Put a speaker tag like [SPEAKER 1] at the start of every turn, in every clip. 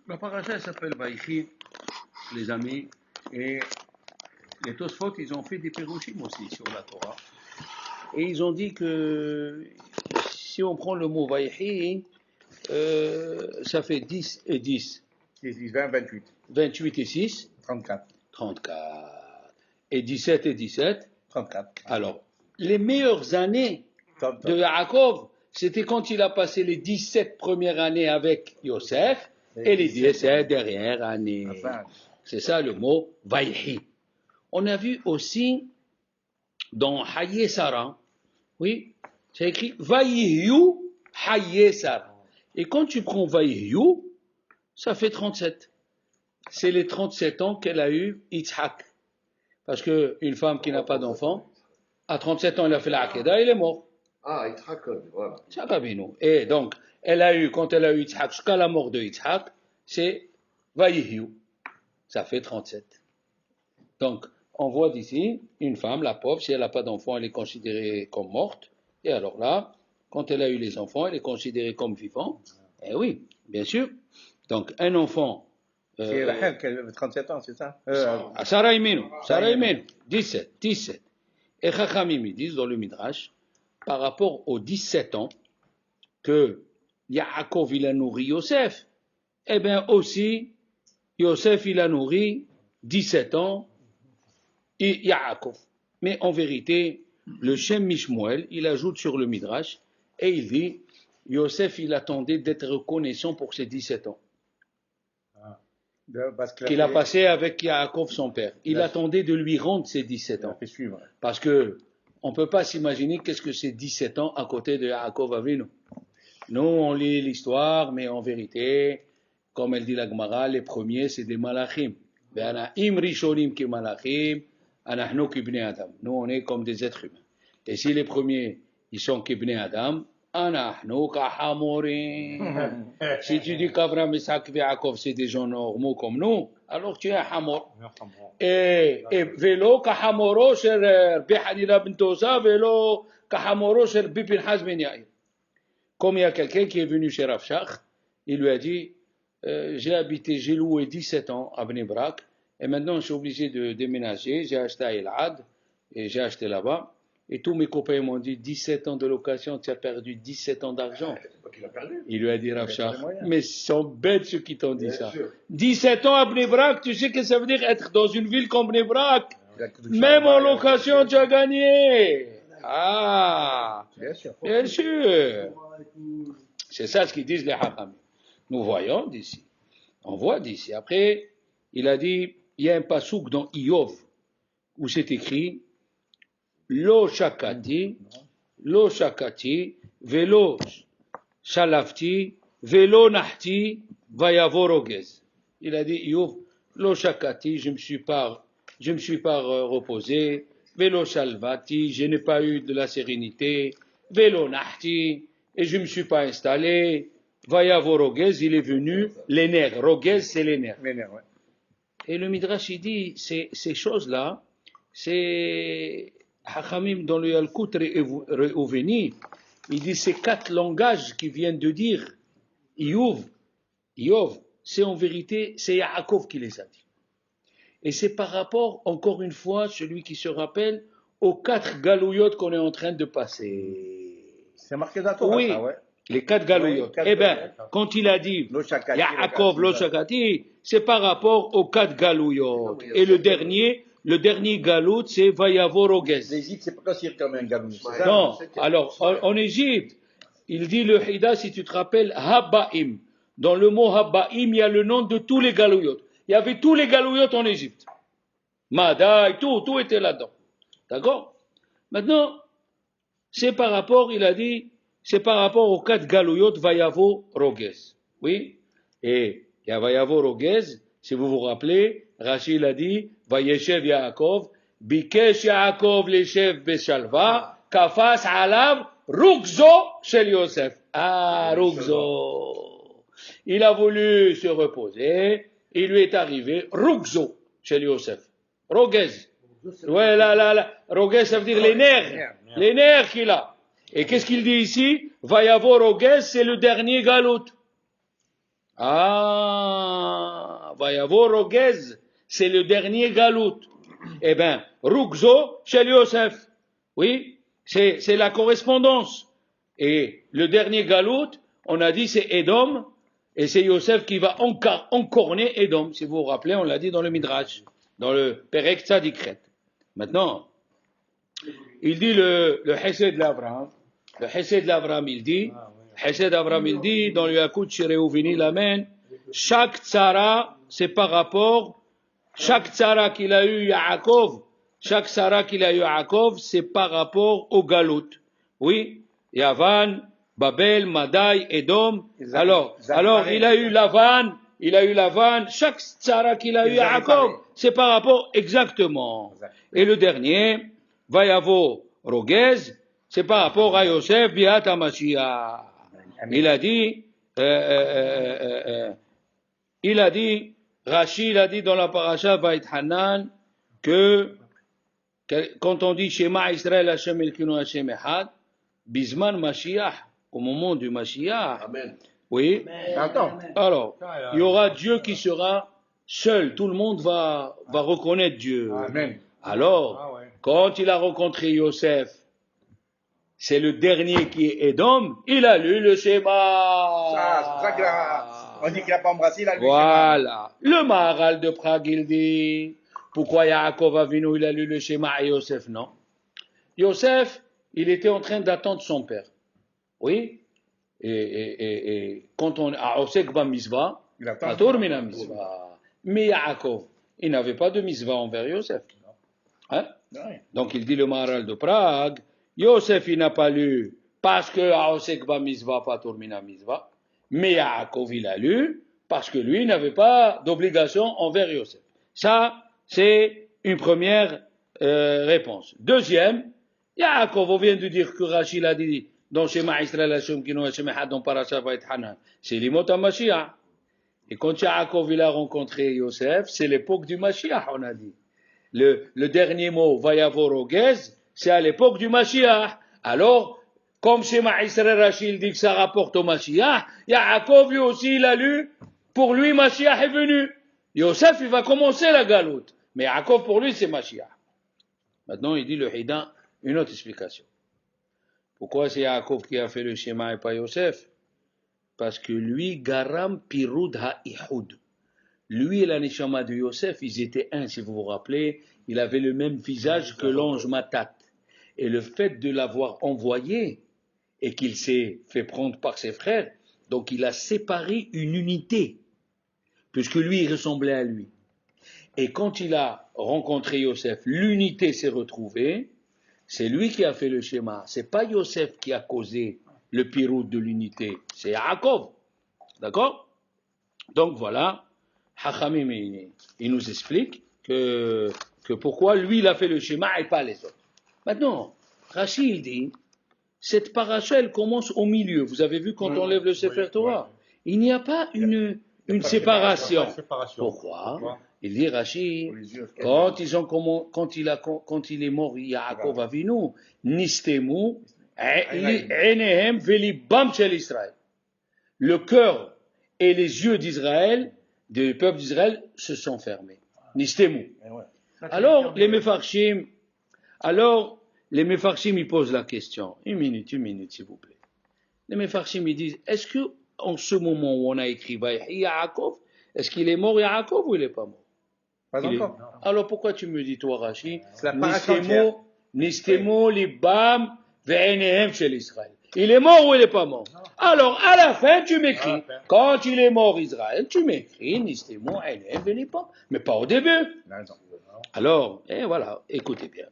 [SPEAKER 1] La paracha s'appelle Vaïchi, les amis, et les Tosfot, ils ont fait des pérouchim aussi sur la Torah. Et ils ont dit que si on prend le mot Vaïchi, ça fait 10 et 10.
[SPEAKER 2] 10, 20, 28.
[SPEAKER 1] 28 et 6
[SPEAKER 2] 34.
[SPEAKER 1] 34. Et 17 et 17
[SPEAKER 2] 34.
[SPEAKER 1] Alors, les meilleures années de Yaakov, c'était quand il a passé les 17 premières années avec Yosef et les 17 dernières années.
[SPEAKER 2] Enfin.
[SPEAKER 1] C'est ça le mot Vaïhi. On a vu aussi dans Hayé Sarah, oui, c'est écrit Vaïhiou Hayé Sarah. Et quand tu prends Vaïhiou, ça fait 37. C'est les 37 ans qu'elle a eu Yitzhak. Parce qu'une femme qui n'a pas d'enfant, à 37 ans, elle a fait la Akedah, il est mort.
[SPEAKER 3] Ah, Yitzhak, voilà.
[SPEAKER 1] Et donc, quand elle a eu Yitzhak, jusqu'à la mort de Yitzhak, c'est Vaïhiou. Ça fait 37. Donc, on voit d'ici, une femme, la pauvre, si elle n'a pas d'enfant, elle est considérée comme morte. Et alors là, quand elle a eu les enfants, elle est considérée comme vivante. Eh oui, bien sûr. Donc, un enfant...
[SPEAKER 2] c'est Rachel qui a 37 ans, c'est ça
[SPEAKER 1] Sarah Imenu, 17. Et Chachamim, ils disent dans le Midrash, par rapport aux 17 ans que Yaakov il a nourri Yosef, eh bien aussi, Yosef il a nourri 17 ans et Yaakov. Mais en vérité, le Shem Mishmuel, il ajoute sur le Midrash, et il dit, Yosef il attendait d'être reconnaissant pour ses 17 ans. Qu'il a passé avec Yaakov son père. Il attendait de lui rendre ses 17 ans. Parce que on ne peut pas s'imaginer qu'est-ce que c'est 17 ans à côté de Yaakov Avinu. Nous, on lit l'histoire, mais en vérité, comme elle dit la Gemara, les premiers, c'est des malachim. Nous, on est comme des êtres humains. Et si les premiers, ils sont qu'ibnei Adam, si tu dis qu'Abraham, Isaac et Yaakov, c'est des gens normaux comme nous, alors tu es un hamor. Et vélo kahamoro shel Rabbi Hanina ben Tosa, vélo kahamoro shel Rabbi Pinchas ben Yair. Comme il y a quelqu'un qui est venu chez Rav Shach, il lui a dit, j'ai loué 17 ans à Bnei Brak, et maintenant je suis obligé de déménager, j'ai acheté à Elad, et j'ai acheté là-bas. Et tous mes copains m'ont dit, 17 ans de location, tu as perdu 17 ans d'argent. Il lui a dit, Rav Shach, mais ils sont bêtes ceux qui t'ont dit ça. Sûr. 17 ans à Bnei Brak, tu sais ce que ça veut dire être dans une ville comme Bnei Brak. Même en location, tu as gagné. Ah, bien sûr. C'est ça ce qu'ils disent les Hacham. Nous voyons d'ici. On voit d'ici. Après, il a dit, il y a un pasouk dans Iyov, où c'est écrit, Lo shakati, velo shalavti, velo nahti, vayavo rogez. Il a dit, Iyov, lo shakati, je me suis pas reposé, velo shalvati, je n'ai pas eu de la sérénité, velo nahti, et je me suis pas installé, vayavo rogez, il est venu, les nerfs, rogez, c'est les nerfs.
[SPEAKER 2] Les nerfs, ouais.
[SPEAKER 1] Et le Midrash, il dit, ces choses-là, c'est Hachamim dans le Yalkut Reuveni, il dit ces 4 langages qui viennent de dire Iyov, c'est en vérité, c'est Yaakov qui les a dit. Et c'est par rapport, encore une fois, celui qui se rappelle, aux 4 galouyot qu'on est en train de passer.
[SPEAKER 2] C'est marqué dans la Torah,
[SPEAKER 1] oui,
[SPEAKER 2] ça, ouais.
[SPEAKER 1] Les 4 galouyot. Eh bien, quand il a dit Yaakov, lo shakati, c'est par rapport aux 4 galouyot. Et le dernier galout, c'est Vayavo Rogez.
[SPEAKER 2] L'Égypte, c'est pas considéré comme un galout.
[SPEAKER 1] Non, alors, en Égypte, il dit le Hida, si tu te rappelles, Habbaim. Dans le mot Habbaim, il y a le nom de tous les galouyot. Il y avait tous les galouyot en Égypte. Madaï, tout était là-dedans. D'accord? Maintenant, c'est par rapport, il a dit, c'est par rapport aux 4 galouyot Vayavo Rogez. Oui? Et il y a Vayavo Rogez, si vous vous rappelez, Rachid a dit, Vayeshev Yaakov, Bikesh Yaakov leshev beshalva, Kafas alav, Rugzo shel Yosef. Ah, Rugzo. Il a voulu se reposer, il lui est arrivé Rugzo shel Yosef. Rogez. Ouais, là. Rogez, ça veut dire les nerfs. Les nerfs qu'il a. Et qu'est-ce qu'il dit ici? Vayavo Rogez, c'est le dernier galout. Ah. Vayavo Rogez, c'est le dernier galout. Eh bien, Rugzo chez Yosef. Oui, c'est la correspondance. Et le dernier galout, on a dit c'est Edom, et c'est Yosef qui va encorner Edom. Si vous vous rappelez, on l'a dit dans le Midrash, dans le Perek Tzadikret. Maintenant, il dit le Hesed d'Abraham. Le Hesed d'Abraham, il dit, Hesed d'Abraham, il dit, dans le Yakut Shireuvini Lamen, chaque tzara, c'est par rapport, chaque tzara qu'il a eu Yaakov, chaque tzara qu'il a eu Yaakov, c'est par rapport au galout. Oui, Yavan, Babel, Madaï, Edom. Alors, il a eu Lavan, chaque tzara qu'il a eu Yaakov, c'est par rapport exactement. Et le dernier, Vayavo Rogez, c'est par rapport à Yosef, Biat HaMashiach. Rashi, il a dit dans la paracha Vayit Hanan, que quand on dit Shema Israël Hashem Elkinu Hashem Echad, Bisman Mashiach, au moment du Mashiach,
[SPEAKER 3] Amen.
[SPEAKER 1] oui,
[SPEAKER 2] Attends.
[SPEAKER 1] alors, il y aura Dieu qui sera seul, tout le monde va reconnaître Dieu.
[SPEAKER 2] Amen.
[SPEAKER 1] Alors, quand il a rencontré Yosef, c'est le dernier qui est Edom, il a lu le schéma.
[SPEAKER 2] Ça, c'est ça qu'il a. On dit qu'il n'a pas embrassé, il a lu.
[SPEAKER 1] Voilà. Le Maharal de Prague, il dit, pourquoi Yaakov Avinu, il a lu le schéma et Yosef, non? Yosef, il était en train d'attendre son père. Oui? Et quand on a Osek ba Misva, Ator mina Misva. Mais Yaakov, il n'avait pas de Misva envers Yosef. Hein? Donc il dit le Maharal de Prague, Yosef, il n'a pas lu parce que Osek ba Misva, Ator mina Misva. Mais Yaakov, il a lu parce que lui n'avait pas d'obligation envers Yosef. Ça, c'est une première réponse. Deuxième, Yaakov, on vient de dire que Rachid a dit dans Shema Israël Hashem Kinu Hashem Echad dans Parashat Vayit Hanan, c'est l'imot HaMashiach. Et quand Yaakov il a rencontré Yosef, c'est l'époque du Mashiach, on a dit. Le dernier mot, Vayavo Rogez, c'est à l'époque du Mashiach. Alors, comme Shema Israël Rachid dit que ça rapporte au Mashiach, Yaakov lui aussi il a lu, pour lui Mashiach est venu. Yosef il va commencer la galoute, mais Yaakov pour lui c'est Mashiach. Maintenant il dit le Hidan, une autre explication. Pourquoi c'est Yaakov qui a fait le schéma et pas Yosef? Parce que lui, Garam Pirud Ha-Ihud. Lui et la Neshama de Yosef, ils étaient un, si vous vous rappelez, il avait le même visage que l'ange Matat. Et le fait de l'avoir envoyé, et qu'il s'est fait prendre par ses frères, donc il a séparé une unité, puisque lui, il ressemblait à lui. Et quand il a rencontré Yosef, l'unité s'est retrouvée, c'est lui qui a fait le schéma. C'est pas Yosef qui a causé le pirout de l'unité, c'est Yaakov. D'accord? Donc voilà, Hachamim, il nous explique que pourquoi lui il a fait le schéma et pas les autres. Maintenant, Rachid il dit, cette paracha elle commence au milieu. Vous avez vu quand on lève le Sefer Torah, il n'y a pas une séparation. Pourquoi? Il dit Rachid, quand il est mort Yaakov Avinu, nistemu einehem velibam shel Israël. Le cœur et les yeux d'Israël, du peuple d'Israël, se sont fermés. Nistemu. Alors les Mefarshim, ils posent la question. Une minute, s'il vous plaît. Les Mefarshim, ils disent, est-ce que en ce moment où on a écrit Vaïhi Yaakov, est-ce qu'il est mort Yaakov ou il n'est pas mort?
[SPEAKER 2] Pas encore.
[SPEAKER 1] Alors pourquoi tu me dis, toi, Rachid, Nistemo, Libam, Ve'enehem shel Israël. Il est mort ou il n'est pas mort? Alors, à la fin, tu m'écris. Quand il est mort, Israël, tu m'écris Nistemo, Ve'enehem, Ve'libam. Mais pas au début. Alors, et voilà, écoutez bien.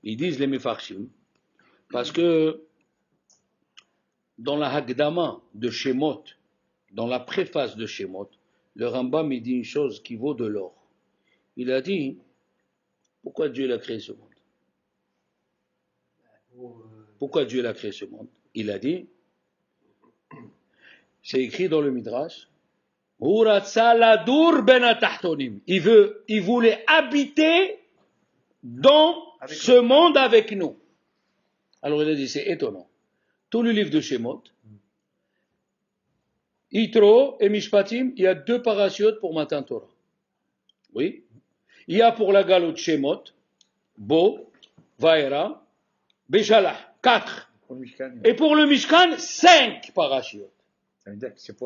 [SPEAKER 1] Ils disent les Mefarshim, parce que dans la Hagdama de Shemot, dans la préface de Shemot, le Rambam il dit une chose qui vaut de l'or. Il a dit, pourquoi Dieu a créé ce monde? Pourquoi Dieu a créé ce monde? Il a dit, c'est écrit dans le Midrash, il voulait habiter dans ce monde avec nous. Alors il a dit, c'est étonnant. Tout le livre de Shemot, Yitro et Mishpatim, il y a 2 parachutes pour Matan Torah. Oui. Il y a pour la galoute Shemot, Bo, Vaera, Béchalah, 4. Et pour le Mishkan, 5 parachutes.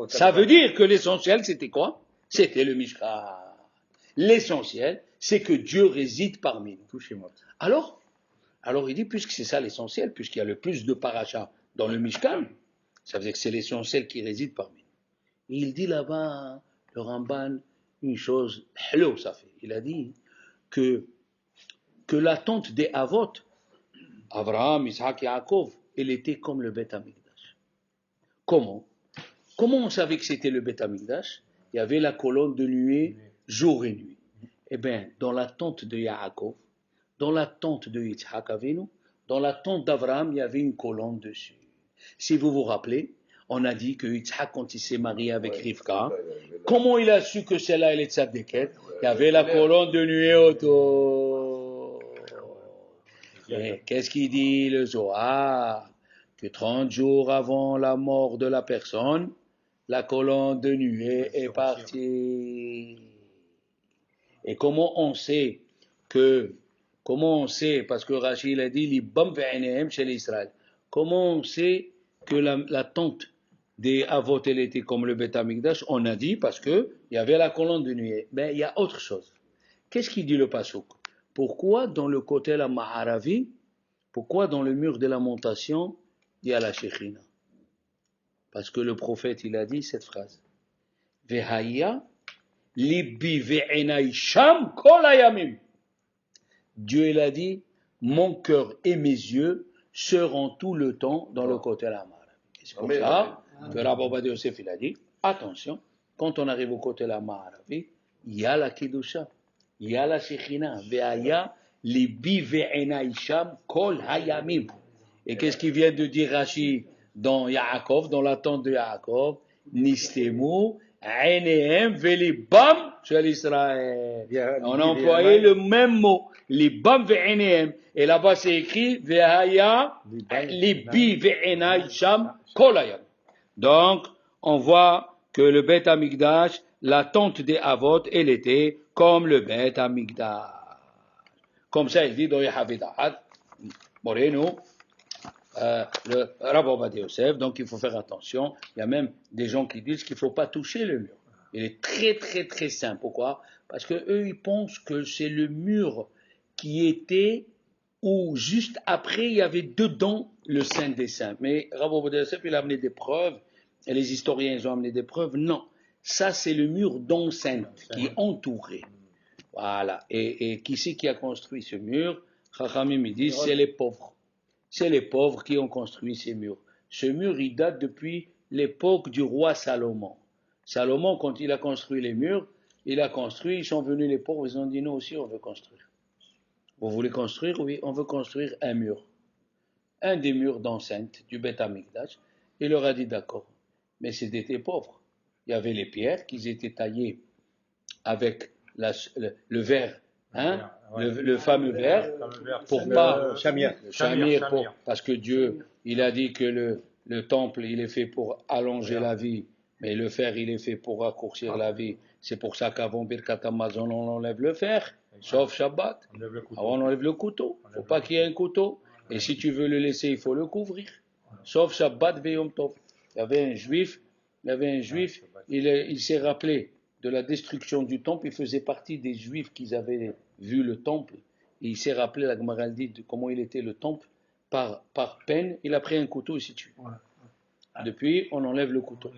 [SPEAKER 1] Ça veut dire que l'essentiel, c'était quoi? C'était le Mishkan. L'essentiel, c'est que Dieu réside parmi nous. Alors il dit, puisque c'est ça l'essentiel, puisqu'il y a le plus de parachas dans le Mishkan, ça veut dire que c'est l'essentiel qui réside parmi nous. Et il dit là-bas, le Ramban, une chose, hello, ça fait. Il a dit que l'attente des Avot, Abraham, Isaac et Yaakov, elle était comme le Beth Amikdash. Comment on savait que c'était le Beth Amikdash? Il y avait la colonne de nuée jour et nuit. Eh bien, dans la tente de Yaakov, dans la tente de Yitzhak Avinu, dans la tente d'Abraham, il y avait une colonne dessus. Si vous vous rappelez, on a dit que Yitzhak, quand il s'est marié avec Rivka, comment il a su que celle-là, elle est tzaddiket? Il y avait la colonne de nuée autour. Et qu'est-ce qu'il dit le Zohar? Que 30 jours avant la mort de la personne, la colonne de nuée est partie. Et comment on sait, parce que Rachid a dit, Libam ve'enehem chez l'Israël. Comment on sait que la tente des Avot, elle était comme le Beth Amikdash? On a dit, parce que il y avait la colonne de nuée. Mais il y a autre chose. Qu'est-ce qu'il dit le Pasuk? Pourquoi dans le côté la Maharavi, pourquoi dans le mur de lamentation, il y a la Shekhinah? Parce que le prophète, il a dit cette phrase. Vehaya libi ve'enai sham kol hayamim. Dieu, il a dit, mon cœur et mes yeux seront tout le temps dans le côté la Maharavi. C'est pour ça que Rabbi Ovadia Yosef, il a dit, attention, quand on arrive au côté la Maharavi, il y a la Kedusha, il y a la Shekhinah. Vehaya libi ve'enai sham kol hayamim. Et qu'est-ce qu'il vient de dire Rashi dans Yaakov, dans la tente de Yaakov? Nistemu, Ainehem, Velibam, chez Israël. On a employé le même mot, Libam ve'Ainehem. Et là-bas c'est écrit, Vehaya, Libi ve'Enai Sham, Kolayam. Donc, on voit que le Beth Amikdash, la tente des Avot, elle était comme le Beth Amikdash. Comme ça, il dit dans Yehavidahat, Moreno, le Rabbi Ovadia Yosef, donc il faut faire attention. Il y a même des gens qui disent qu'il ne faut pas toucher le mur. Il est très très très sain. Pourquoi? Parce qu'eux ils pensent que c'est le mur qui était où juste après il y avait dedans le Saint des Saints. Mais Rabbi Ovadia Yosef il a amené des preuves, et les historiens ils ont amené des preuves. Non, ça c'est le mur d'enceinte qui est entouré. Voilà. Et qui c'est qui a construit ce mur? Chachamim me dit c'est les pauvres. C'est les pauvres qui ont construit ces murs. Ce mur, il date depuis l'époque du roi Salomon. Salomon, quand il a construit les murs, ils sont venus les pauvres, ils ont dit, nous aussi, on veut construire. Vous voulez construire? Oui, on veut construire un mur. Un des murs d'enceinte du Beth Amikdash. Il leur a dit, d'accord. Mais c'était des pauvres. Il y avait les pierres qui étaient taillées avec le verre. Hein? Le fameux verre, pour pas Shamir, parce que Dieu, il a dit que le temple, il est fait pour allonger la vie, mais le fer, il est fait pour raccourcir la vie. C'est pour ça qu'avant Birkat Hamazon, on enlève le fer, sauf Shabbat. Avant, on enlève le couteau. Il ne faut pas qu'il y ait un couteau. Et si tu veux le laisser, il faut le couvrir. Sauf Shabbat Veyom Tov. Il y avait un juif, il s'est rappelé de la destruction du temple. Il faisait partie des juifs qui avaient vu le temple. Et il s'est rappelé, la Gemara dit, de comment il était le temple. Par peine, il a pris un couteau et s'est tué. Depuis, on enlève le couteau.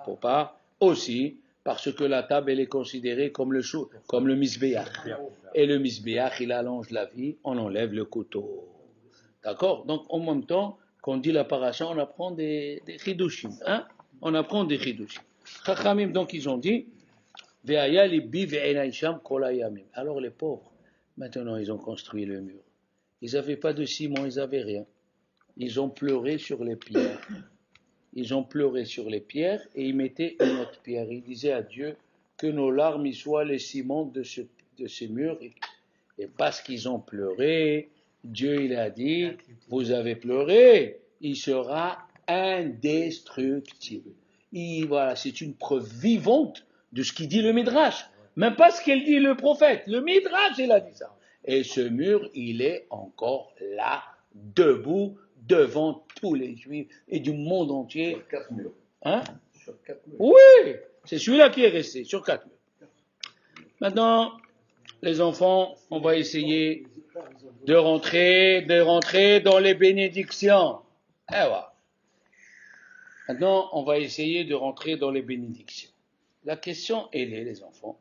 [SPEAKER 1] Pour pas, aussi, parce que la table, elle est considérée comme le misbéach. Et le misbéach, il allonge la vie, on enlève le couteau. D'accord? Donc, en même temps, quand on dit la paracha, on apprend des chidushim. Hein? On apprend des chidushim. Chachamim, donc, ils ont dit, alors les pauvres, maintenant ils ont construit le mur. Ils n'avaient pas de ciment, ils n'avaient rien. Ils ont pleuré sur les pierres. Ils ont pleuré sur les pierres et ils mettaient une autre pierre. Ils disaient à Dieu que nos larmes y soient les ciments de ces murs. Et parce qu'ils ont pleuré, Dieu il a dit, vous avez pleuré, il sera indestructible. Et voilà, c'est une preuve vivante de ce qu'il dit le Midrash. Même pas ce qu'elle dit le prophète. Le Midrash, il a dit ça. Et ce mur, il est encore là, debout, devant tous les Juifs et du monde entier.
[SPEAKER 3] Sur 4 murs.
[SPEAKER 1] Hein?
[SPEAKER 3] Sur 4 murs.
[SPEAKER 1] Oui, c'est celui-là qui est resté, sur 4 murs. Maintenant, les enfants, on va essayer de rentrer dans les bénédictions. Eh ouais. Maintenant, on va essayer de rentrer dans les bénédictions. La question, elle est, les enfants,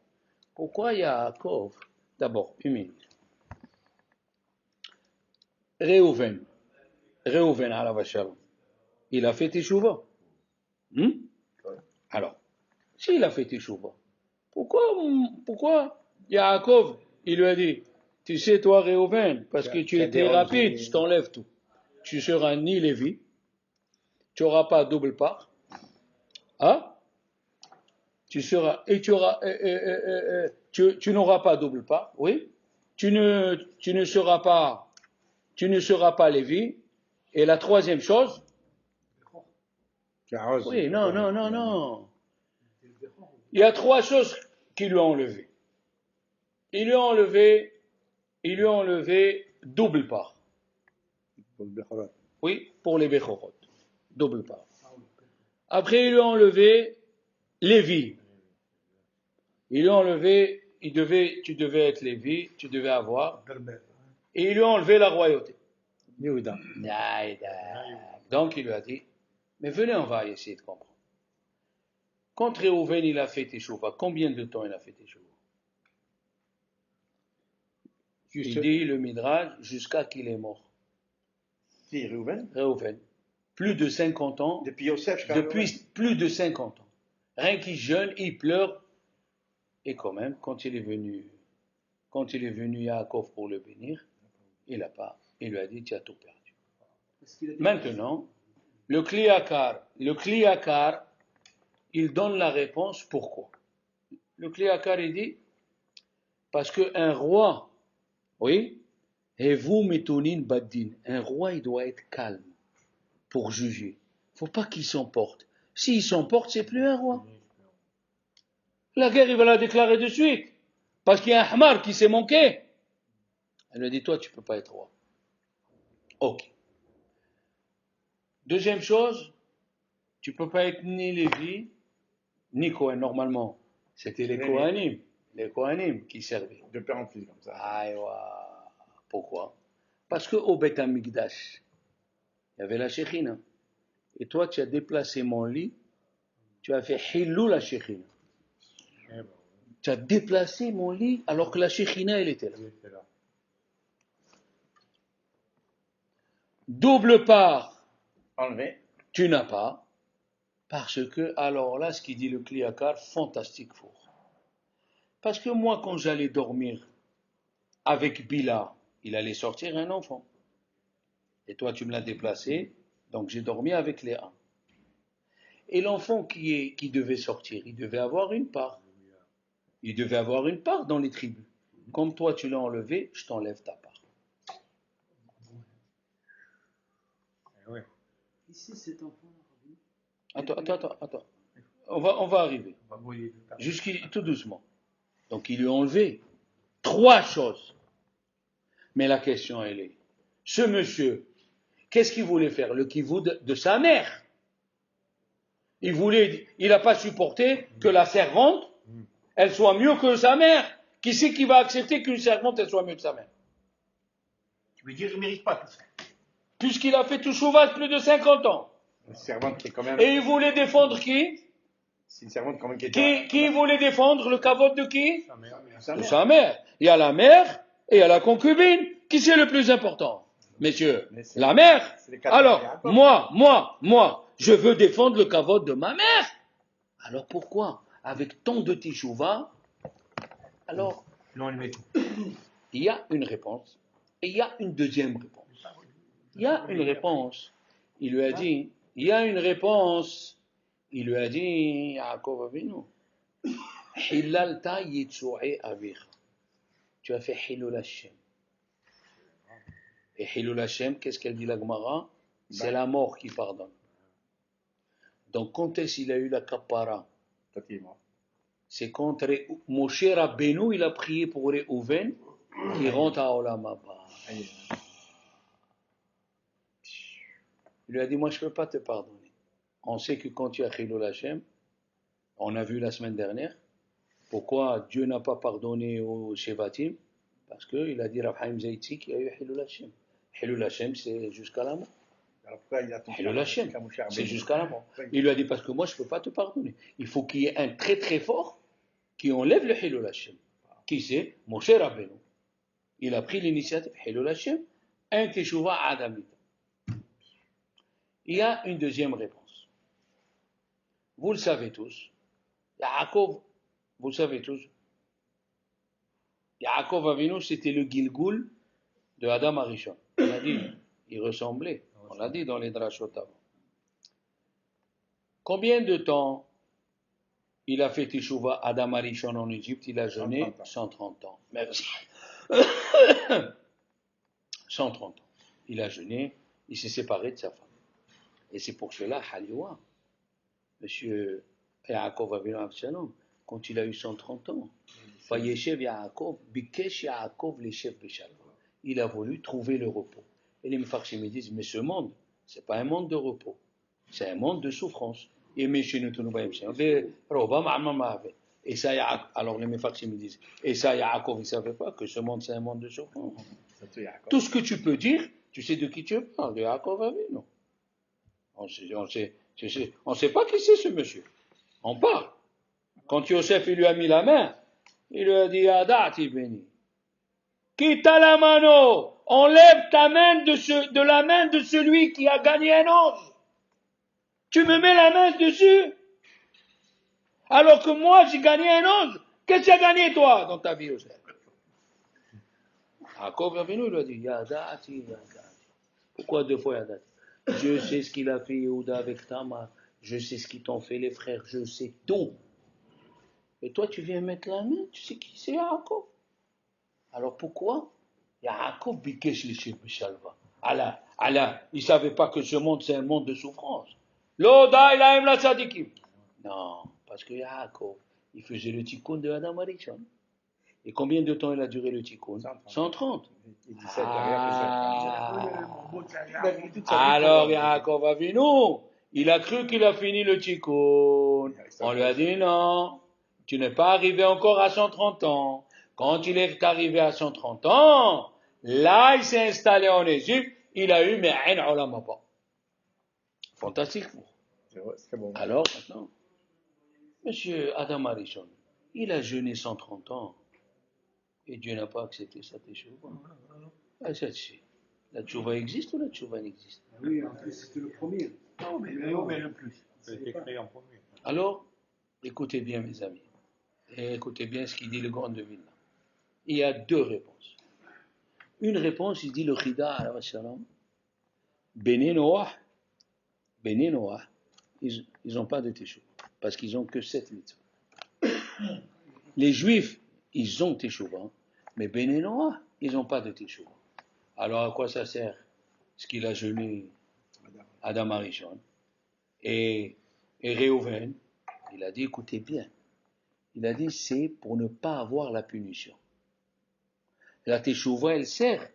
[SPEAKER 1] pourquoi Yaakov, d'abord, une minute. Réhouven, alav shalom, il a fait teshuva. Alors, s'il a fait teshuva, pourquoi Yaakov, il lui a dit, tu sais toi Réhouven, parce que tu étais rapide, je t'enlève tout. Tu seras ni Lévi, tu n'auras pas double part, hein? Tu seras, et tu auras, tu n'auras pas double part, oui. Tu ne seras pas Lévi. Et la troisième chose, oui, non. Il y a 3 choses qui lui ont enlevé. Il lui a enlevé double part. Oui, pour les Bechorot. Double part. Après, il lui a enlevé Lévi. Il lui a enlevé, tu devais être Lévi, tu devais avoir. Et il lui a enlevé la royauté. Donc il lui a dit, mais venez, on va essayer de comprendre. Quand Réhouven il a fait teshuva, combien de temps il a fait teshuva? Il dit le Midrash jusqu'à qu'il est mort.
[SPEAKER 2] Qui, Réhouven?
[SPEAKER 1] Réhouven. Plus de 50 ans.
[SPEAKER 2] Depuis Yosef,
[SPEAKER 1] Depuis plus de 50 ans. Rien qu'il jeûne, il pleure. Et quand même, quand il est venu Yaakov pour le bénir, il lui a dit, tu as tout perdu. Maintenant, le Kliakar, il donne la réponse pourquoi. Le Kliakar, il dit, parce qu'un roi, oui, et vous metonin baddin, un roi, il doit être calme pour juger. Il ne faut pas qu'il s'emporte. S'il s'emporte, c'est plus un roi. La guerre, il va la déclarer de suite. Parce qu'il y a un hamar qui s'est manqué. Elle lui dit, toi, tu ne peux pas être roi. Ok. Deuxième chose, tu ne peux pas être ni Lévi, ni Kohen. Normalement, c'était les Kohanim qui servaient.
[SPEAKER 2] De père en fils, comme ça.
[SPEAKER 1] Aïwa. Pourquoi? Parce qu'au Beth Amikdash, il y avait la Shekhinah. Et toi, tu as déplacé mon lit, tu as fait Hilou la Shekhinah. Tu as déplacé mon lit alors que la Shekhinah, elle était là. Double part,
[SPEAKER 2] Enlevé.
[SPEAKER 1] tu n'as pas, parce que, alors là, ce qu'il dit le Kliakar, fantastique fort. Parce que moi, quand j'allais dormir avec Bila, il allait sortir un enfant. Et toi, tu me l'as déplacé, donc j'ai dormi avec Léa. Et l'enfant qui devait sortir, il devait avoir une part. Il devait avoir une part dans les tribus. Comme toi, tu l'as enlevé, je t'enlève ta part.
[SPEAKER 4] Ici, cet enfant.
[SPEAKER 1] Attends. On va arriver. Tout doucement. Donc, il lui a enlevé 3 choses. Mais la question, elle est, ce monsieur, qu'est-ce qu'il voulait faire? Le kivoud de sa mère. Il n'a pas supporté que la servante, elle soit mieux que sa mère. Qui c'est qui va accepter qu'une servante, elle soit mieux que sa mère?
[SPEAKER 2] Tu veux dire, il ne mérite pas tout ça.
[SPEAKER 1] Puisqu'il a fait tout sauvage plus de 50 ans.
[SPEAKER 2] Une servante qui est quand même.
[SPEAKER 1] Et il voulait défendre qui?
[SPEAKER 2] C'est une servante quand même qui est.
[SPEAKER 1] Qui voulait défendre le kavod de qui?
[SPEAKER 2] Sa
[SPEAKER 1] De
[SPEAKER 2] mère.
[SPEAKER 1] sa mère. Il y a la mère et il y a la concubine. Qui c'est le plus important? Messieurs, la mère. Alors, moi, je veux défendre le kavod de ma mère. Alors pourquoi? Avec tant de teshuva, alors, il y a une réponse et il y a une deuxième réponse. Il y a une réponse. Il lui a dit, il y a une réponse. Il lui a dit, Yaakov Avinu, Hilalta Yitsu'i Avir. Tu as fait Hilul Hashem. Et Hilul Hashem, qu'est-ce qu'elle dit la Gemara? C'est la mort qui pardonne. Donc, quand est-ce qu'il a eu la kapara? c'est quand Moshe Rabbeinu, il a prié pour Réhouven, qui rentre à Olam Haba. Il lui a dit, moi je ne peux pas te pardonner. On sait que quand tu as Chilul Hashem, on a vu la semaine dernière, pourquoi Dieu n'a pas pardonné aux Shevatim? Parce qu'il a dit, Rav Chaim Zaitzi, qu'il y a eu Chilul Hashem. Chilul Hashem, c'est jusqu'à la mort. Chilul Hashem, c'est jusqu'à la mort. Il lui a dit, parce que moi je ne peux pas te pardonner. Il faut qu'il y ait un très très fort qui enlève le Chilul Hashem. Qui c'est? Moshe Rabbeinu. Il a pris l'initiative, Chilul Hashem, un Teshuvah Adamita. Il y a une deuxième réponse. Vous le savez tous. Yaakov, vous le savez tous. Yaakov Avinu, c'était le Gilgul de Adam Arishon. On a dit, il ressemblait. On l'a dit dans les drashot avant. Combien de temps il a fait Teshuvah Adam Arishon en Égypte? Il a jeûné 130 ans. Merci. 130 ans. Il a jeûné, il s'est séparé de sa femme. Et c'est pour cela, Haliwa, monsieur Yaakov Avinu Avshalom, quand il a eu 130 ans, Vayeshev Yaakov, Bikesh Yaakov Leshev Beshalva. Il a voulu trouver le repos. Et les Mefarshim me disent, mais ce monde, c'est pas un monde de repos, c'est un monde de souffrance. Et ça, alors les Mefarshim me disent, et ça, Yaakov, il ne savait pas que ce monde, c'est un monde de souffrance. Tout ce que tu peux dire, tu sais de qui tu parles, de Yaakov Avinu. On ne sait pas qui c'est ce monsieur. On parle. Quand Yosef il lui a mis la main, il lui a dit Adati béni. Quitte la mano, enlève ta main de la main de celui qui a gagné un ange. Tu me mets la main dessus. Alors que moi j'ai gagné un ange. Qu'est-ce que tu as gagné toi dans ta vie, Yosef? Yaakov Avinu lui a dit Yadati. Pourquoi deux fois Yadati? Je sais ce qu'il a fait Yehuda avec Tamar. Je sais ce qu'ils t'ont fait les frères. Je sais tout. Et toi, tu viens mettre la main. Tu sais qui c'est Yaakov? Alors pourquoi Yaakov bikesh l'ishir b'shalva. Allah, il ne savait pas que ce monde, c'est un monde de souffrance. L'oda il aime la tzadikim. Non, parce que Yaakov, il faisait le tikkun de Adam Arishon. Et combien de temps il a duré le tikkun? 130. Alors Yaakov Avinu, il a cru qu'il a fini le tikkun. On lui a dit non, tu n'es pas arrivé encore à 130 ans. Quand il est arrivé à 130 ans, là il s'est installé en Égypte, il a eu Me'ain Olam Haba. Fantastique.
[SPEAKER 2] C'est bon.
[SPEAKER 1] Alors maintenant, monsieur Adam Arishon, il a jeûné 130 ans. Et Dieu n'a pas accepté sa teshuva. La teshuva existe ou la teshuva n'existe?
[SPEAKER 4] Oui, en plus c'était le premier.
[SPEAKER 2] Non, mais le plus.
[SPEAKER 5] C'était créé en premier.
[SPEAKER 1] Alors, écoutez bien mes amis. Et écoutez bien ce qu'il dit le grand de Vilna. Il y a deux réponses. Une réponse, il dit le Chida alayhi salam. Béné Noah, ils n'ont pas de teshuva. Parce qu'ils n'ont que 7 mitzvot. Les Juifs, ils ont teshuva. Mais Béné Noah, ils n'ont pas de teshuva. Alors à quoi ça sert ce qu'il a jeûné Adam Arishon et Réhouven? Il a dit, écoutez bien, il a dit, c'est pour ne pas avoir la punition. La teshuva, elle sert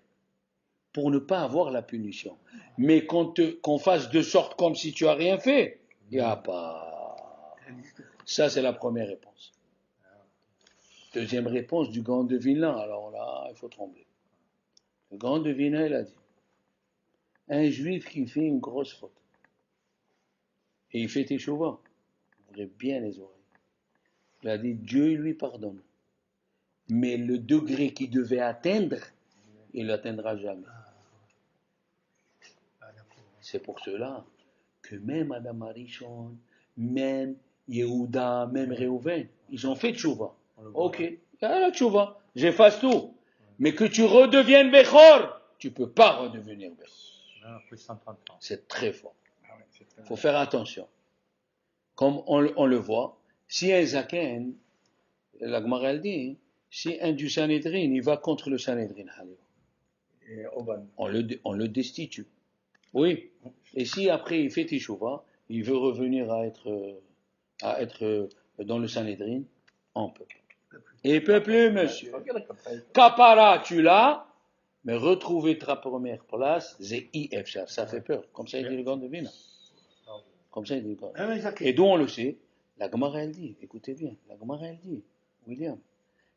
[SPEAKER 1] pour ne pas avoir la punition. Mais qu'on fasse de sorte comme si tu n'as rien fait, il n'y a pas. Ça, c'est la première réponse. Deuxième réponse du grand de Vilna. Alors là, il faut trembler. Le grand de Vilna, il a dit, un juif qui fait une grosse faute, et il fait teshuva, ouvrez bien les oreilles. Il a dit, Dieu il lui pardonne. Mais le degré qu'il devait atteindre, il ne l'atteindra jamais. C'est pour cela que même Adam Arishon, même Yehuda, même Réhouven, ils ont fait teshuva. Ok, il y a la teshuva, j'efface tout. Mais que tu redeviennes Bechor, tu ne peux pas redevenir Bechor. C'est très fort. Il faut faire attention. Comme on le voit, si un Zaken, la Gemara elle dit, si un du Sanhedrin, il va contre le Sanhedrin, on le destitue. Oui. Et si après il fait teshuva, il veut revenir à être dans le Sanhedrin, On peut pas. Il ne peut plus, monsieur. Kapara, tu l'as, mais retrouver ta première place, c'est IF, ça fait peur. Comme ça, il dit le gant de Vina. Comme ça, il dit le gant. Et d'où on le sait? La Gemara, elle dit, écoutez bien, la Gemara, elle dit, William,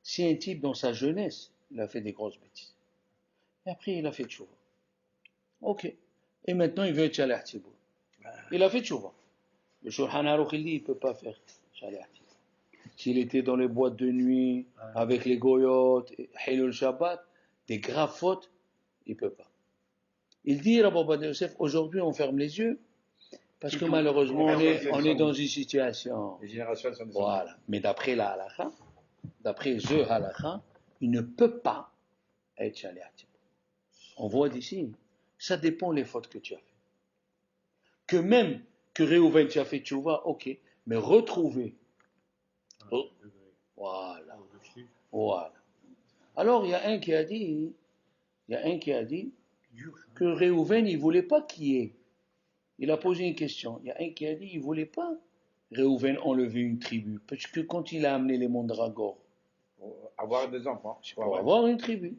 [SPEAKER 1] si un type dans sa jeunesse, il a fait des grosses bêtises, et après il a fait tchouva. Ok. Et maintenant il veut être Shaleh Tzibour. Il a fait tchouva. Le Shulchan Aruch, il dit, il ne peut pas faire Shaleh Tzibour. S'il était dans les boîtes de nuit, avec les goyotes, Hilul Shabbat, des graves fautes, il ne peut pas. Il dit, Rabbi Ovadia Yosef, aujourd'hui on ferme les yeux, parce que malheureusement on est dans une situation.
[SPEAKER 2] Les générations sont descendues.
[SPEAKER 1] Voilà. Mais d'après la halakha, d'après The Halakha, il ne peut pas être Shaleh Tzibour. On voit d'ici, ça dépend des fautes que tu as fait. Que même que Réhouven, tu as fait tchouva, ok, mais retrouver. Oh, voilà. Voilà. Alors, il y a un qui a dit que Réhouven, il ne voulait pas qu'il y ait. Il a posé une question. Il y a un qui a dit, il ne voulait pas Réhouven enlever une tribu. Parce que quand il a amené les Mondragores,
[SPEAKER 2] Avoir des enfants.
[SPEAKER 1] pour avoir une tribu.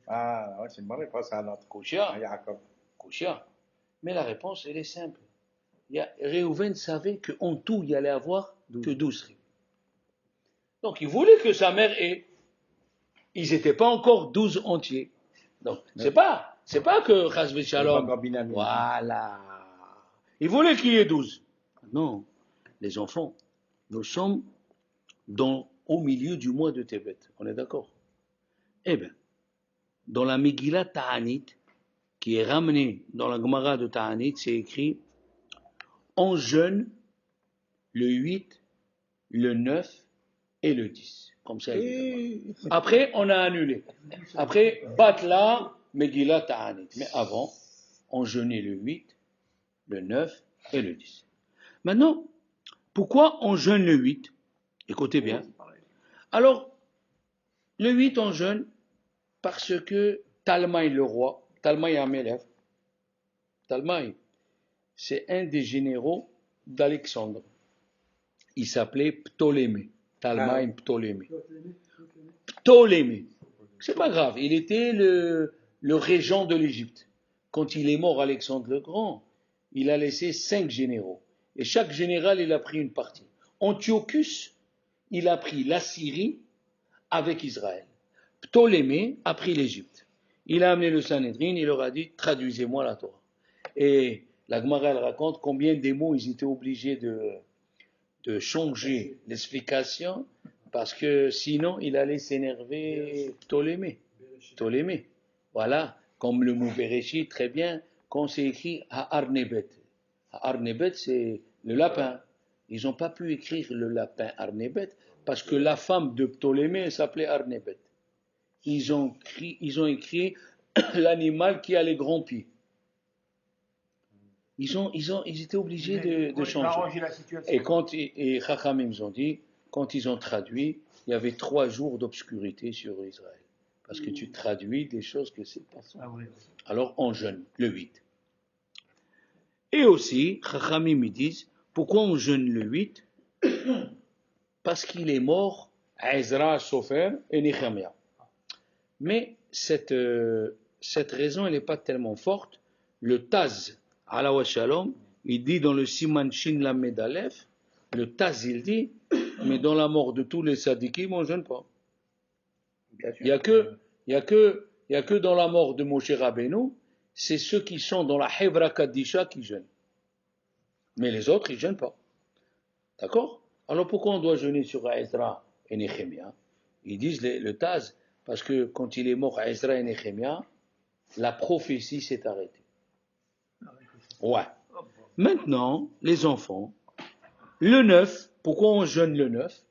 [SPEAKER 2] Ah, ouais, c'est une bonne réponse à notre.
[SPEAKER 1] Kouchia.
[SPEAKER 2] Jacob.
[SPEAKER 1] Kouchia. Mais la réponse, elle est simple. Réhouven savait qu'en tout, il y allait avoir que 12 tribus. Donc, il voulait que sa mère ait. Ils n'étaient pas encore 12 entiers. Donc, c'est pas que Chazvé Shalom. Voilà. Il voulait qu'il y ait 12. Non, les enfants, nous sommes au milieu du mois de Tevet. On est d'accord? Eh bien, dans la Megillah Ta'anit, qui est ramenée dans la Gemara de Ta'anit, c'est écrit on jeûne le 8, le 9 et le 10. Comme ça, évidemment. Après, on a annulé. Après, Batla, Megillah Ta'anit. Mais avant, on jeûnait le 8, le 9 et le 10. Maintenant, pourquoi on jeûne le 8? Écoutez bien. Alors, le 8, on jeûne parce que Talmaï, le roi, Talmaï Amelech, Talmaï, c'est un des généraux d'Alexandre. Il s'appelait Ptolémée. Talmaï Ptolémée. Ptolémée. C'est pas grave. Il était le régent de l'Égypte. Quand il est mort, Alexandre le Grand, il a laissé 5 généraux. Et chaque général, il a pris une partie. Antiochus, il a pris la Syrie avec Israël. Ptolémée a pris l'Égypte. Il a amené le Sanhédrin, il leur a dit, traduisez-moi la Torah. Et la Gemara, elle raconte combien des mots ils étaient obligés de changer l'explication, parce que sinon, il allait s'énerver Ptolémée. Ptolémée. Voilà, comme le mot Bereshit, très bien, quand c'est écrit Ha'arnebet. Ha'arnebet, c'est le lapin. Ils n'ont pas pu écrire le lapin Arnebet, parce que la femme de Ptolémée s'appelait Arnebet. Ils ont écrit l'animal qui a les grands pieds. Ils étaient obligés de changer. Et Chachamim ont dit, quand ils ont traduit, il y avait 3 jours d'obscurité sur Israël. Parce que tu traduis des choses que c'est pas ça. Alors on jeûne le 8. Et aussi, Chachamim ils disent, pourquoi on jeûne le 8? Parce qu'il est mort Ezra, Sofer et Nehemiah. Mais cette raison, elle n'est pas tellement forte. Le Taz, Alawa Shalom, il dit dans le Siman Shin Lamed Aleph, le Taz, il dit, mais dans la mort de tous les sadikim, on ne jeûne pas. Il n'y a que dans la mort de Moshe Rabbeinu, c'est ceux qui sont dans la Hevra Kaddisha qui jeûnent. Mais les autres, ils ne jeûnent pas. D'accord? Alors pourquoi on doit jeûner sur Ezra et Nehemiah? Ils disent le Taz, parce que quand il est mort Ezra et Nehemiah, la prophétie s'est arrêtée. Ouais. Maintenant, les enfants, le 9, pourquoi on jeûne le 9?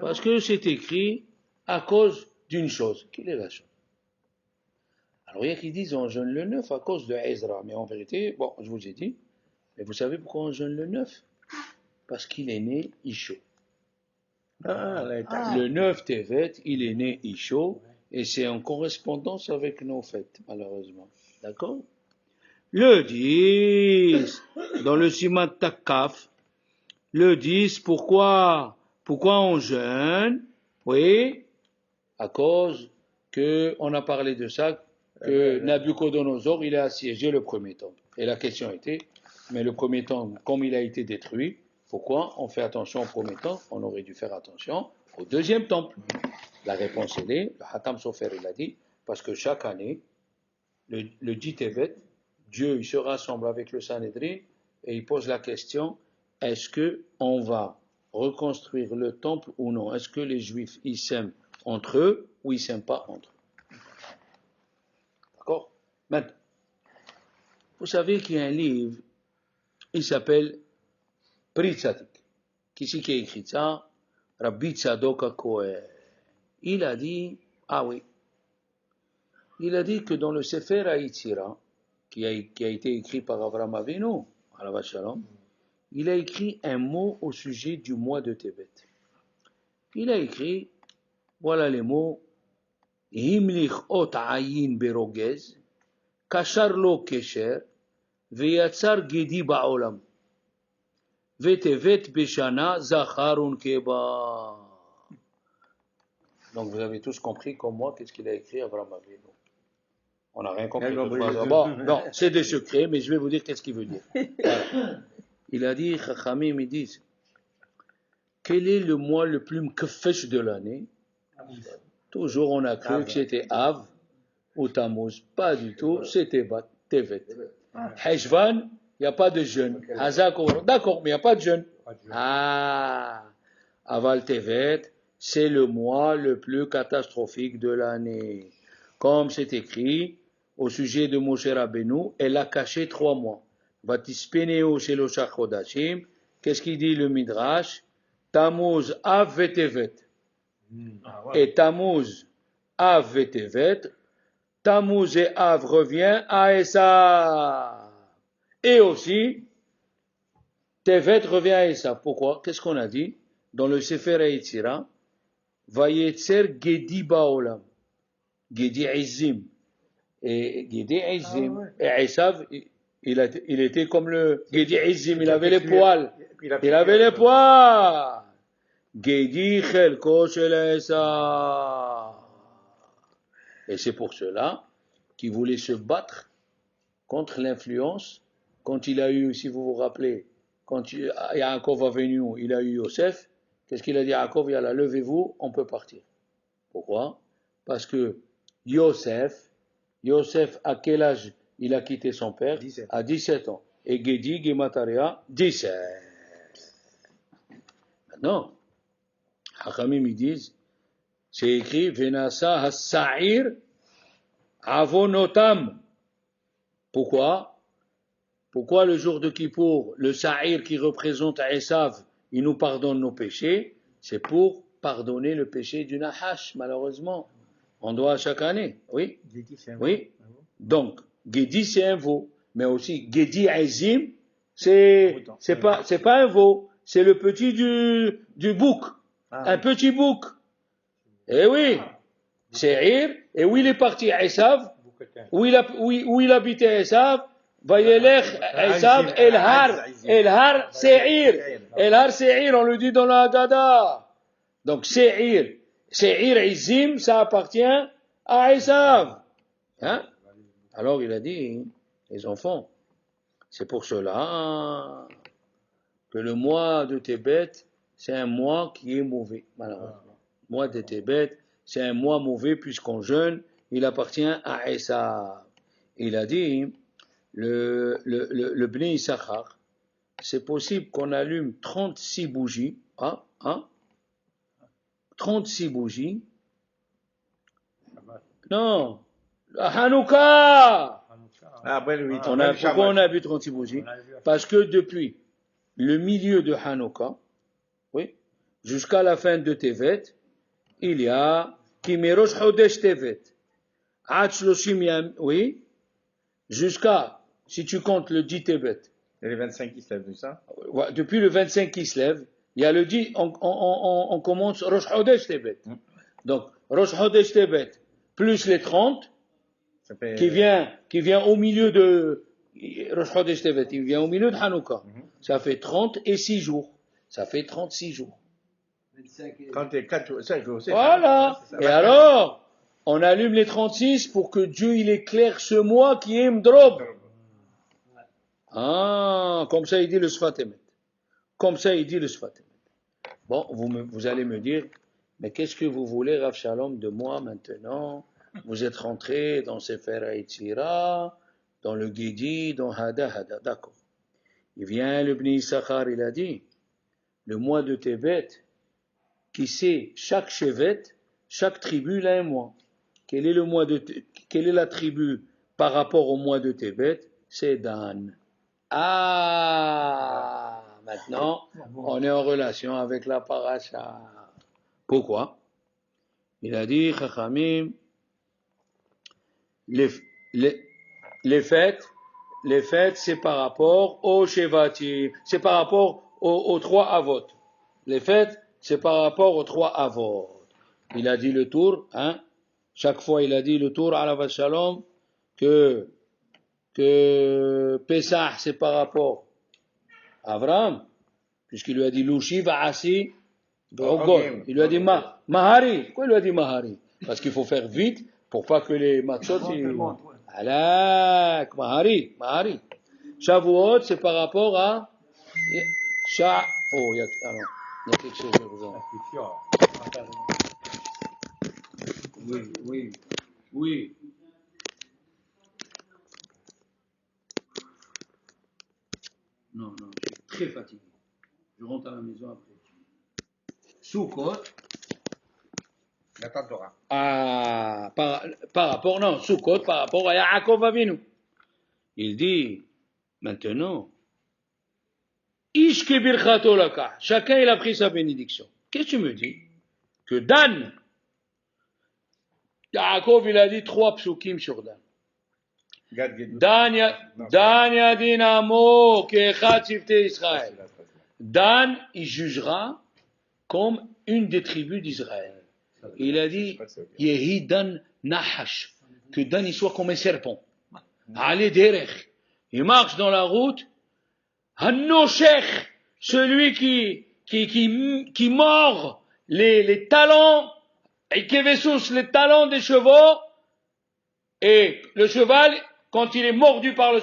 [SPEAKER 1] Parce que c'est écrit à cause d'une chose. Quelle est la chose? Alors il y a qui disent on jeûne le 9 à cause de Ezra, mais en vérité, bon, je vous ai dit, mais vous savez pourquoi on jeûne le 9? Parce qu'il est né Isho. Le 9 Tevet, il est né Isho, et c'est en correspondance avec nos fêtes, malheureusement. D'accord? Le 10, dans le Siman Takaf, le 10, pourquoi Pourquoi on jeûne? Oui, à cause qu'on a parlé de ça, que Nabucodonosor, il a assiégé le premier temple. Et la question était, mais le premier temple, comme il a été détruit, pourquoi on fait attention au premier temple? On aurait dû faire attention au deuxième temple. La réponse est, le Hatam Sofer, il a dit, parce que chaque année, le dit Tevet, Dieu il se rassemble avec le Sanhédrin et il pose la question, est-ce qu'on va reconstruire le temple ou non? Est-ce que les Juifs ils s'aiment entre eux ou ils s'aiment pas entre eux? D'accord? Maintenant, vous savez qu'il y a un livre, il s'appelle Pri Tzadik. Qui c'est qui a écrit ça? Rabbi Tzadok HaKohen. Il a dit, ah oui, il a dit que dans le Sefer HaYetzira, qui a été écrit par Avraham Avinu, Alav Shalom, il a écrit un mot au sujet du mois de Tevet. Il a écrit, voilà les mots, Himlich ot ayin berogez, kashar lo kesher, veyatzar gedi ba'olam, vetevet beshana zacharun keba. Donc vous avez tous compris comme moi qu'est-ce qu'il a écrit Avraham Avinu. On n'a rien compris. Non, c'est des secrets, mais je vais vous dire qu'est-ce qu'il veut dire. Voilà. Il a dit, Chachamim, ils disent, quel est le mois le plus mkefesh de l'année? Toujours on a cru que c'était Av ou Tammuz. Pas du tout, c'était Tevet. Heshvan, il n'y a pas de jeûne. Hazak, d'accord, mais il n'y a pas de jeûne. Ah, Aval Tevet, c'est le mois le plus catastrophique de l'année. Comme c'est écrit au sujet de Moshe Rabbeinu, elle a caché 3 mois. Vatispeneo Shelosha Chodashim. Qu'est-ce qu'il dit le Midrash? Tammuz Av Vetevet. Et Tammuz Av Vetevet. Tammuz et Av revient à Esav. Et aussi, Tevet revient à Esav. Pourquoi? Qu'est-ce qu'on a dit? Dans le Sefer HaYetzira, Vayetzer Gedi Baolam. Gedi Izim. Et Gedi Izim. Et Esav, il était comme le Gedi Izim, il avait les poils. Il avait les poils. Gedi Chelko Shel Esav. Et c'est pour cela qu'il voulait se battre contre l'influence. Quand il a eu, si vous vous rappelez, quand Yaakov est venu, il a eu Yosef. Qu'est-ce qu'il a dit à Yaakov? Il a dit, levez-vous, on peut partir. Pourquoi? Parce que Yosef, à quel âge il a quitté son père?
[SPEAKER 2] 17.
[SPEAKER 1] À 17 ans. Et Gedi, Gemataria, 17. Maintenant, Hachamim, ils disent, c'est écrit, Venasa has-sa'ir avonotam. Pourquoi? Pourquoi le jour de Kippour, le sa'ir qui représente Esav, il nous pardonne nos péchés? C'est pour pardonner le péché du Nahash, malheureusement. On doit chaque année, oui? Oui. Donc, Gedi c'est un veau, mais aussi Gedi Azim, c'est pas un veau, c'est le petit du bouc, un petit bouc. Eh oui, Seir, et où il est parti Esav, où il habitait Esav, Vayelech Esav El Har Seir, on le dit dans la Haggadah. Donc Seir Izim, ça appartient à Esav. Hein? Alors il a dit, les enfants, c'est pour cela que le mois de Tébet, c'est un mois qui est mauvais, malheureusement. Le mois de Tébet, c'est un mois mauvais puisqu'on jeûne, il appartient à Esav. Il a dit, le Bnei Issachar, c'est possible qu'on allume 36 bougies, 36 bougies. Non, Hanouka. Pourquoi on a vu 36 bougies? Parce que depuis le milieu de Hanouka, oui, jusqu'à la fin de Tevet, il y a Kimerosh Chodesh Tevet, Ad Shloshim Yam, oui, jusqu'à, si tu comptes le 10 Tevet.
[SPEAKER 2] Et les 25 qui se lèvent, ça?
[SPEAKER 1] Depuis le 25 qui se lève, il y a le 10, on commence Rosh Chodesh Tevet. Donc, Rosh Chodesh Tevet, plus les 30, qui vient au milieu de Rosh Chodesh Tevet, il vient au milieu de Hanouka. Ça fait 30 et 6 jours. Ça fait 36 jours.
[SPEAKER 2] Quand tu es 4 ou 5 jours, c'est
[SPEAKER 1] Voilà.
[SPEAKER 2] ça.
[SPEAKER 1] Et alors, on allume les 36 pour que Dieu il éclaire ce mois qui est Mdrob. Ah, comme ça il dit le Sfatemet. Comme ça il dit le Sfatemet. Bon, vous allez me dire, mais qu'est-ce que vous voulez, Rav Shalom, de moi maintenant? Vous êtes rentré dans Sefer HaYetzira, dans le Guidi, dans Hada. D'accord. Il vient le Bni Issachar, il a dit, le mois de Tevet, qui sait chaque chevet, chaque tribu il a un mois. Quelle est la tribu par rapport au mois de Tevet? C'est Dan. Ah, maintenant, on est en relation avec la paracha. Pourquoi? Il a dit, Chachamim, les fêtes, c'est par rapport au Shevati, c'est par rapport aux 3 avot. Les fêtes, c'est par rapport aux 3 avot. Il a dit le tour, hein? Chaque fois, il a dit le tour à la Shalom que Pesach, c'est par rapport à Abraham, puisqu'il lui a dit Louchi Va'asi, il lui a dit Mahari. Pourquoi il lui a dit Mahari? Parce qu'il faut faire vite pour pas que les matzot. Alak, Mahari. Shavuot, c'est par rapport à. Oh, il y a quelque chose de vous. Oui. Non, je suis très fatigué. Je rentre à la maison après. Soukot. Ah, par rapport, non, Soukot, par rapport à Yaakov Avinu. Il dit, maintenant, Ishke birchato laka. Chacun il a pris sa bénédiction. Qu'est-ce que tu me dis? Que Dan, Yaakov il a dit 3 psukim sur Dan. Dan Yadinamo Kechat Sifte Israël. Dan, il jugera comme une des tribus d'Israël. Il a dit, Yehi Dan Nahash, que Dan il soit comme un serpent. Allez derech. Il marche dans la route. Hannoshech, celui qui mord les talons, et Kevesus, les talons des chevaux, et le cheval, quand il est mordu par le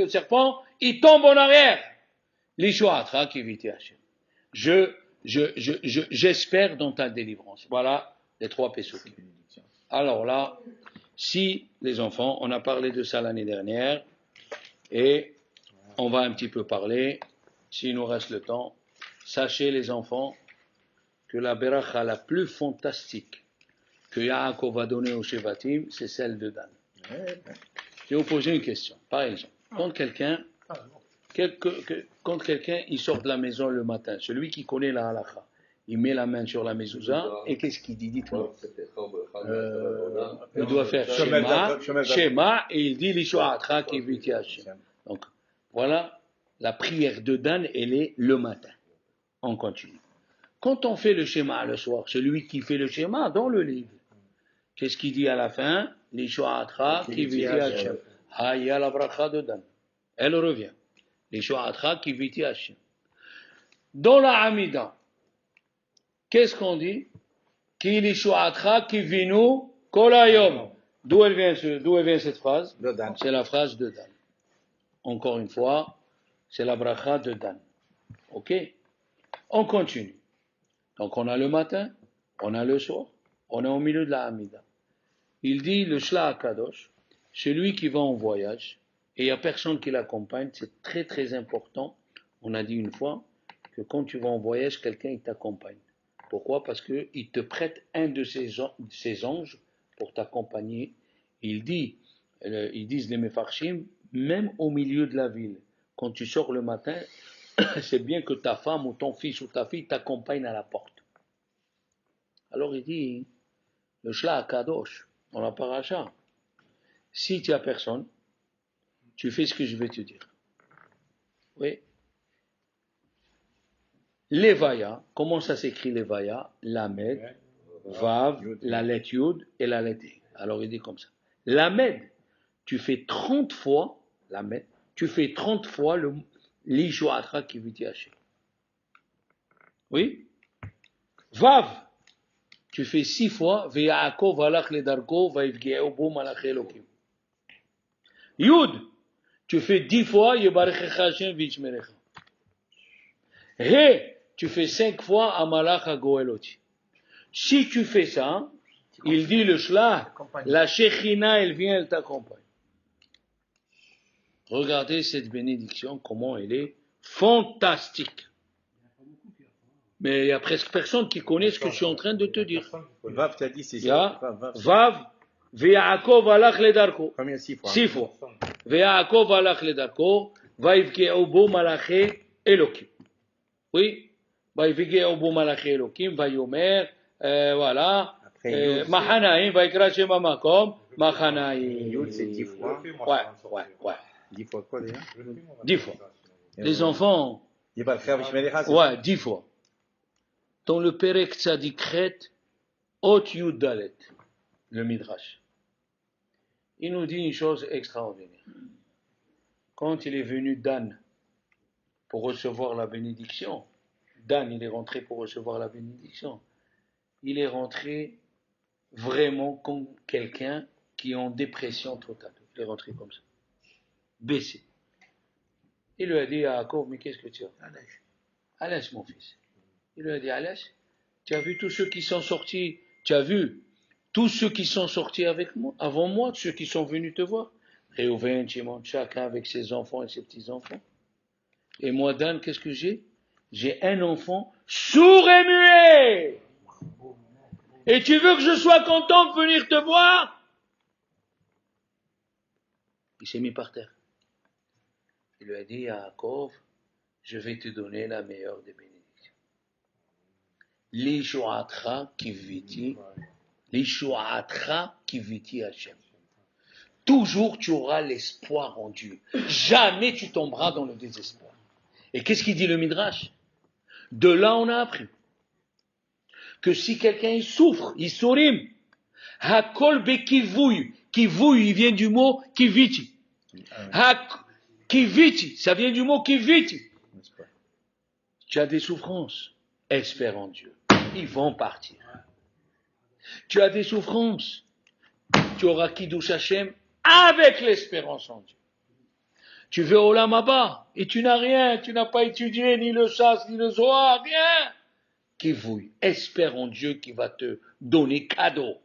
[SPEAKER 1] serpent, il tombe en arrière. L'Ishoatra qui vit Hachem. J'espère dans ta délivrance. Voilà les 3 pesukim. Alors là, si les enfants, on a parlé de ça l'année dernière, et on va un petit peu parler, s'il nous reste le temps. Sachez les enfants que la beracha la plus fantastique que Yaakov va donner au Shevatim, c'est celle de Dan. Je vais vous poser une question. Par exemple, quand quelqu'un il sort de la maison le matin, celui qui connaît la halakha, il met la main sur la mezouza, et qu'est-ce qu'il dit? Dites-moi. Il doit faire Shema, et il dit l'Ishoatra qui vit Hashem. Donc, voilà, la prière de Dan, elle est le matin. On continue. Quand on fait le schéma le soir, celui qui fait le schéma dans le livre, qu'est-ce qu'il dit à la fin? L'Ishoatra qui vit Hashem. Hayya la bracha de Dan. Elle revient. L'Ishoatra qui vit Hashem. Dans la Hamida, qu'est-ce qu'on dit? Ki l'Ishoatra qui vinu kol hayom. D'où elle vient cette phrase? C'est la phrase de Dan. Encore une fois, c'est la bracha de Dan. Ok? On continue. Donc on a le matin, on a le soir, on est au milieu de la Hamida. Il dit le Shla HaKadosh, celui qui va en voyage, et il n'y a personne qui l'accompagne, c'est très très important. On a dit une fois que quand tu vas en voyage, quelqu'un il t'accompagne. Pourquoi? Parce qu'il te prête un de ses anges pour t'accompagner. Ils disent les Mefarshim, même au milieu de la ville, quand tu sors le matin, c'est bien que ta femme ou ton fils ou ta fille t'accompagne à la porte. Alors il dit, le Shla HaKadosh, dans la paracha, si tu n'as personne, tu fais ce que je vais te dire. Oui. Levaya, comment ça s'écrit Levaya? Lamed, Vav, la lettre Yud et la lettre E. Alors il dit comme ça. Lamed, tu fais 30 fois, Lamed, tu fais 30 fois l'Ishoatra qui vit Hashem. Oui? Vav, tu fais 6 fois, Ve'Yaakov alach ledarko, va'yivge'u bo malach Elokim. Yud, tu fais 10 fois, Yebarechecha Hashem v'yishmerecha. He, tu fais 5 fois, Amalach hagoeloti. Si tu fais ça, il dit le Shlach, la Shechina, elle vient, elle t'accompagne. Regardez cette bénédiction, comment elle est fantastique. Mais il y a presque personne qui connaît ce que je suis en train de te dire.
[SPEAKER 2] Vav, tu as dit, c'est
[SPEAKER 1] Ya, Vav, Ve'Yaakov alach ledarko.
[SPEAKER 2] Combien 6 fois
[SPEAKER 1] 6 fois. Ve'Yaakov alach ledarko, va'yivge'u bo malachi Elokim. Oui, va'yivge'u bo malachi Elokim, vayomer, voilà. Mahanaim, va'ikra Shem hamakom, Mahanaim.
[SPEAKER 2] Yud, c'est 10 fois.
[SPEAKER 1] Ouais.
[SPEAKER 2] 10 fois quoi déjà
[SPEAKER 1] 10 fois. Les enfants, ouais, 10 fois. Dans le Perek Tzadikret, Ot Yud Dalet, le Midrash, il nous dit une chose extraordinaire. Quand il est venu Dan pour recevoir la bénédiction, Dan, il est rentré pour recevoir la bénédiction, il est rentré vraiment comme quelqu'un qui est en dépression totale. Il est rentré comme ça, baissé. Il lui a dit à Yaakov, mais qu'est-ce que tu as? Alès, mon fils. Il lui a dit, Alès, tu as vu tous ceux qui sont sortis, tu as vu tous ceux qui sont sortis avec moi, avant moi, ceux qui sont venus te voir. Réhouven, Shimon, chacun avec ses enfants et ses petits-enfants. Et moi, Dan, qu'est-ce que j'ai? J'ai un enfant sourd et muet. Et tu veux que je sois content de venir te voir? Il s'est mis par terre. Il lui a dit à Yaakov, je vais te donner la meilleure des bénédictions. L'Ishuatra kiviti Hashem. Toujours tu auras l'espoir en Dieu. Jamais tu tomberas dans le désespoir. Et qu'est-ce qu'il dit le Midrash? De là on a appris que si quelqu'un il souffre, il sourim, hakol bekivouy, kivouy il vient du mot kiviti. Kiviti, ça vient du mot kiviti. Tu as des souffrances, espère en Dieu. Ils vont partir. Tu as des souffrances, tu auras Kiddush Hashem avec l'espérance en Dieu. Tu veux Olam Haba et tu n'as rien, tu n'as pas étudié ni le Shas ni le Zohar, rien. Kivouy, espère en Dieu qui va te donner cadeau.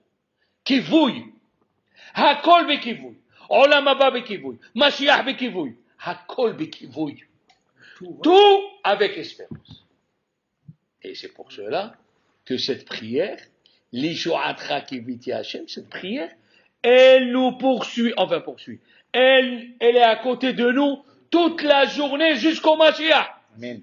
[SPEAKER 1] Kivouy, Hakol bekivouy, Olam Haba bekivouy, Mashiach bekivouy, Hakol bekivouy. Tout avec espérance. Et c'est pour cela que cette prière, l'Ishuatra Kiviti Hashem, cette prière, elle nous poursuit, elle est à côté de nous toute la journée jusqu'au Mashiach.
[SPEAKER 2] Amen.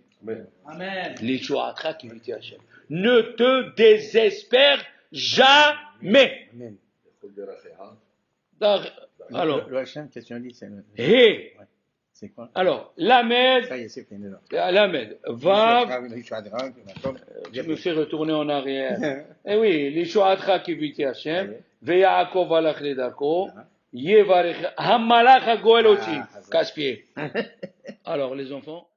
[SPEAKER 4] Amen.
[SPEAKER 1] L'Ishuatra Kiviti Hashem. Ne te désespère jamais.
[SPEAKER 2] Amen.
[SPEAKER 1] Alors,
[SPEAKER 2] le Hashem, qu'est-ce qu'on dit c'est
[SPEAKER 1] hé.
[SPEAKER 2] C'est quoi?
[SPEAKER 1] Alors, Lamed,
[SPEAKER 2] Ça y est, c'est fini là.
[SPEAKER 1] Lamed, Vav, je
[SPEAKER 2] Je
[SPEAKER 1] me fais retourner en arrière. Eh oui, l'Ishuatra Kiviti Hashem, Ve'Yaakov alach ledarko, Yevarech, Hamalach hagoel oti, casse-pied. Alors, les enfants.